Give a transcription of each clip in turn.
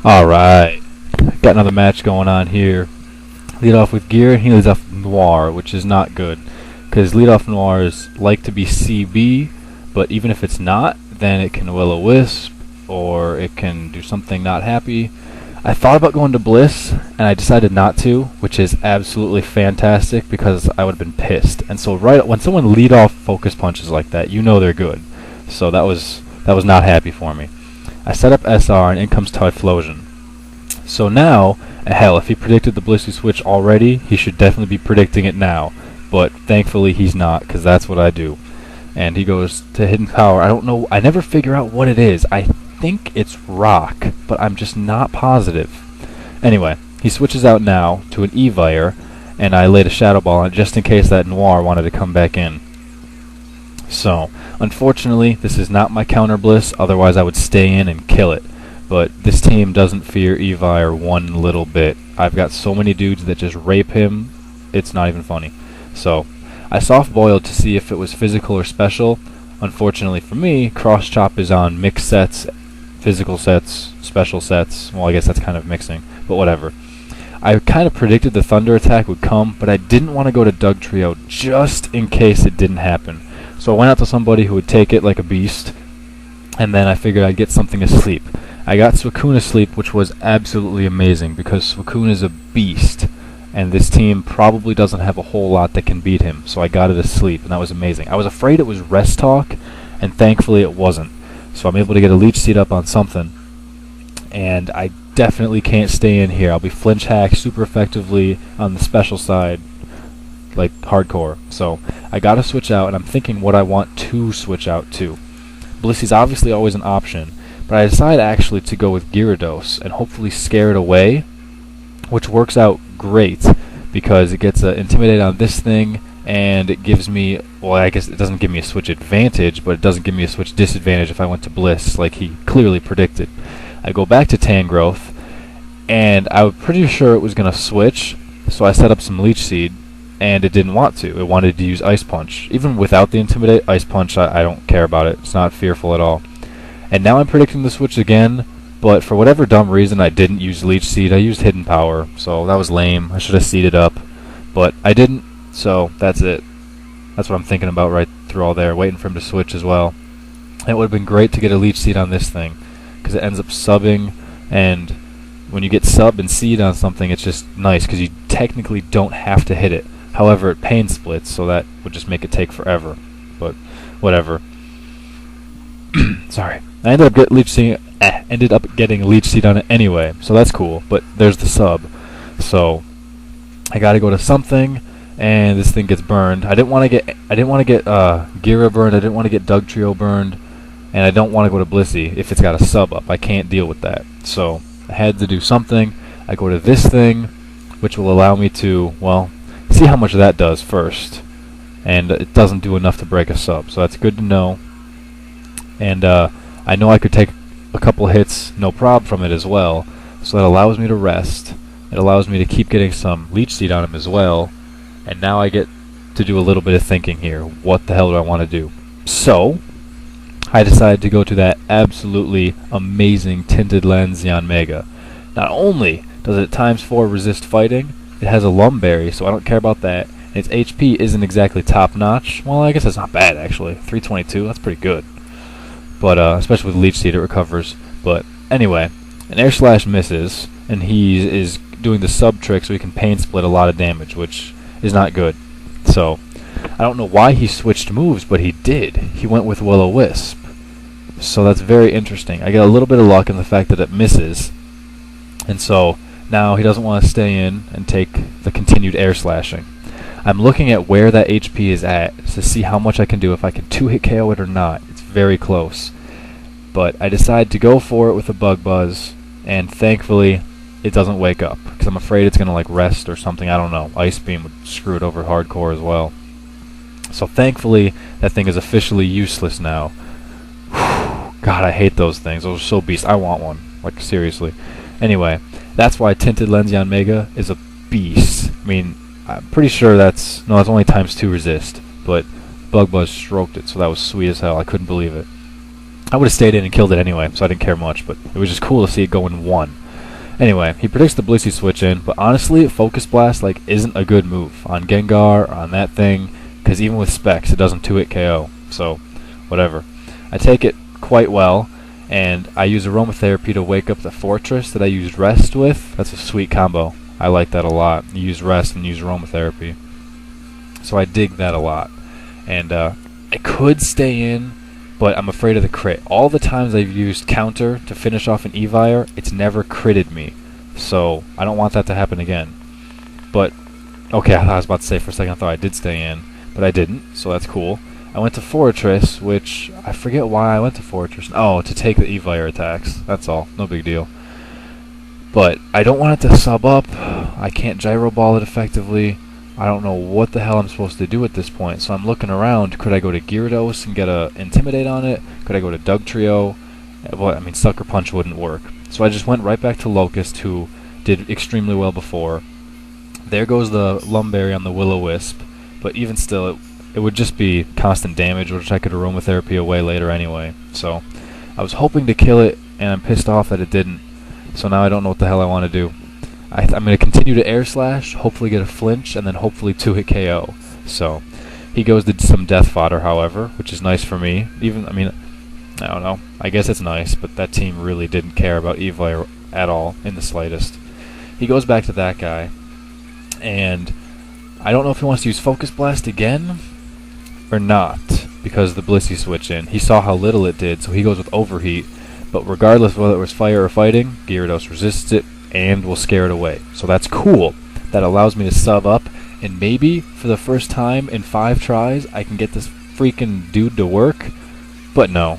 Alright, got another match going on here. Lead off with Gear, and he leads off with Noir, which is not good. Because lead off Noirs like to be CB, but even if it's not, then it can Will-O-Wisp, or it can do something not happy. I thought about going to Bliss, and I decided not to, which is absolutely fantastic because I would have been pissed. And so right when someone lead off focus punches like that, you know they're good. So that was not happy for me. I set up SR, and in comes Typhlosion. So now, hell, if he predicted the Blissey switch already, he should definitely be predicting it now. But thankfully he's not, because that's what I do. And he goes to Hidden Power. I don't know, I never figure out what it is. I think it's Rock, but I'm just not positive. Anyway, he switches out now to an Evire, and I laid a Shadow Ball on it just in case that Noir wanted to come back in. So, unfortunately, this is not my counter Bliss, otherwise I would stay in and kill it. But this team doesn't fear Evire one little bit. I've got so many dudes that just rape him, it's not even funny. So, I soft-boiled to see if it was physical or special. Unfortunately for me, Cross Chop is on mixed sets, physical sets, special sets. Well, I guess that's kind of mixing, but whatever. I kind of predicted the Thunder attack would come, but I didn't want to go to Doug Trio just in case it didn't happen. So I went out to somebody who would take it like a beast, and then I figured I'd get something asleep. I got Suicune asleep, which was absolutely amazing, because Suicune is a beast, and this team probably doesn't have a whole lot that can beat him, so I got it asleep, and that was amazing. I was afraid it was Rest Talk, and thankfully it wasn't. So I'm able to get a Leech Seed up on something, and I definitely can't stay in here. I'll be flinch hacked super effectively on the special side, like hardcore. So I gotta switch out, and I'm thinking what I want to switch out to. Blissey's obviously always an option, but I decided actually to go with Gyarados and hopefully scare it away, which works out great because it gets Intimidate on this thing, and it gives me, well, I guess it doesn't give me a switch advantage, but it doesn't give me a switch disadvantage if I went to Bliss, like he clearly predicted. I go back to Tangrowth, and I was pretty sure it was going to switch, so I set up some Leech Seed, and it didn't want to. It wanted to use Ice Punch. Even without the Intimidate, Ice Punch, I don't care about it. It's not fearful at all. And now I'm predicting the switch again, but for whatever dumb reason I didn't use Leech Seed. I used Hidden Power, so that was lame. I should have seeded up, but I didn't, so that's it. That's what I'm thinking about right through all there, waiting for him to switch as well. And it would have been great to get a Leech Seed on this thing, because it ends up subbing, and when you get sub and seed on something, it's just nice, because you technically don't have to hit it. However, it pain splits, so that would just make it take forever. But whatever. Sorry. I ended up getting a Leech Seed on it anyway, so that's cool. But there's the sub. So I gotta go to something, and this thing gets burned. I didn't want to get Gira burned. I didn't want to get Doug Trio burned, and I don't want to go to Blissey if it's got a sub up. I can't deal with that. So I had to do something. I go to this thing, which will allow me to, well, see how much that does first. And it doesn't do enough to break a sub, so that's good to know. And I know I could take a couple hits, no prob from it as well, so that allows me to rest. It allows me to keep getting some Leech Seed on him as well, and now I get to do a little bit of thinking here. What the hell do I want to do? So I decided to go to that absolutely amazing Tinted Lens Yanmega. Not only does it ×4 resist fighting, it has a Lumberry, so I don't care about that. And its HP isn't exactly top-notch. Well, I guess that's not bad, actually. 322, that's pretty good. But, especially with Leech Seed, it recovers. But, anyway, an Air Slash misses, and he is doing the sub trick so he can pain split a lot of damage, which is not good. So, I don't know why he switched moves, but he did. He went with Will-O-Wisp. So that's very interesting. I get a little bit of luck in the fact that it misses. And so, now he doesn't want to stay in and take the continued air slashing. I'm looking at where that HP is at to see how much I can do, if I can 2-hit KO it or not. It's very close. But I decide to go for it with a Bug Buzz, and thankfully it doesn't wake up, because I'm afraid it's going to like rest or something, I don't know. Ice Beam would screw it over hardcore as well. So thankfully that thing is officially useless now. God, I hate those things. Those are so beast. I want one. Like, seriously. Anyway, that's why Tinted Lens Yanmega is a beast. I mean, I'm pretty sure that's... No, it's only ×2 resist. But Bug Buzz stroked it, so that was sweet as hell. I couldn't believe it. I would have stayed in and killed it anyway, so I didn't care much. But it was just cool to see it go in one. Anyway, he predicts the Blissey switch in, but honestly, Focus Blast like isn't a good move on Gengar, on that thing, because even with Specs, it doesn't 2-hit KO. So, whatever. I take it quite well, and I use Aromatherapy to wake up the Fortress that I used Rest with. That's a sweet combo. I like that a lot. You use Rest and use Aromatherapy. So I dig that a lot. And I could stay in, but I'm afraid of the crit. All the times I've used Counter to finish off an Evire, it's never critted me. So I don't want that to happen again. But, okay, I was about to say for a second I thought I did stay in, but I didn't, so that's cool. I went to Fortress, which I forget why I went to Fortress. Oh, to take the Evire attacks. That's all. No big deal. But I don't want it to sub up. I can't Gyro Ball it effectively. I don't know what the hell I'm supposed to do at this point, so I'm looking around. Could I go to Gyarados and get a Intimidate on it? Could I go to Dugtrio? Well, I mean, Sucker Punch wouldn't work. So I just went right back to Locust, who did extremely well before. There goes the Lumberry on the Will-O-Wisp, but even still, it would just be constant damage, which I could Aromatherapy away later anyway. So I was hoping to kill it, and I'm pissed off that it didn't. So now I don't know what the hell I want to do. I'm going to continue to Air Slash, hopefully get a flinch, and then hopefully 2-hit KO. So, he goes to some Death Fodder, however, which is nice for me. Even, I mean, I don't know. I guess it's nice, but that team really didn't care about Evire at all, in the slightest. He goes back to that guy, and I don't know if he wants to use Focus Blast again, or not, because the Blissey switch in. He saw how little it did, so he goes with Overheat, but regardless of whether it was Fire or Fighting, Gyarados resists it, and will scare it away. So that's cool. That allows me to sub up, and maybe for the first time in 5 tries I can get this freaking dude to work. But no,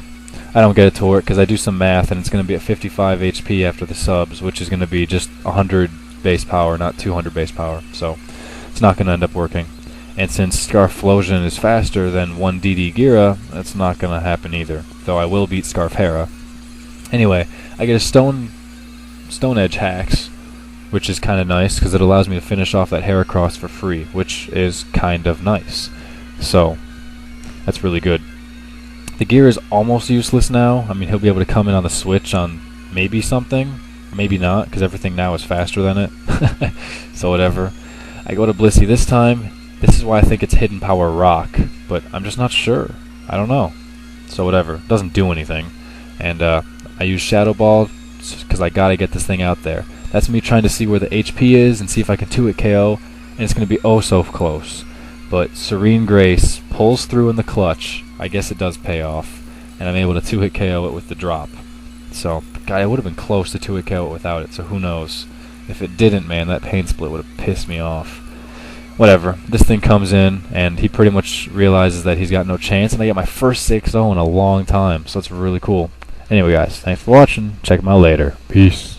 I don't get it to work because I do some math and it's going to be at 55 HP after the subs, which is going to be just 100 base power, not 200 base power. So it's not going to end up working. And since Scarflosion is faster than 1 DD Gira, that's not going to happen either. Though I will beat Scarfera. Anyway, I get a Stone Edge hacks, which is kind of nice because it allows me to finish off that Heracross for free, which is kind of nice. So that's really good. The gear is almost useless now. I mean, he'll be able to come in on the switch on maybe something, maybe not, because everything now is faster than it. So whatever. I go to Blissey this time. This is why I think it's Hidden Power Rock, but I'm just not sure. I don't know. So whatever. It doesn't do anything. And I use Shadow Ball because I gotta get this thing out there. That's me trying to see where the HP is and see if I can 2-hit KO, and it's gonna be oh so close. But Serene Grace pulls through in the clutch. I guess it does pay off, and I'm able to 2-hit KO it with the drop. So, God, I would have been close to 2-hit KO it without it, so who knows. If it didn't, man, that Pain Split would have pissed me off. Whatever, this thing comes in, and he pretty much realizes that he's got no chance, and I get my first 6-0 in a long time, so it's really cool. Anyway, guys, thanks for watching. Check them out later. Peace.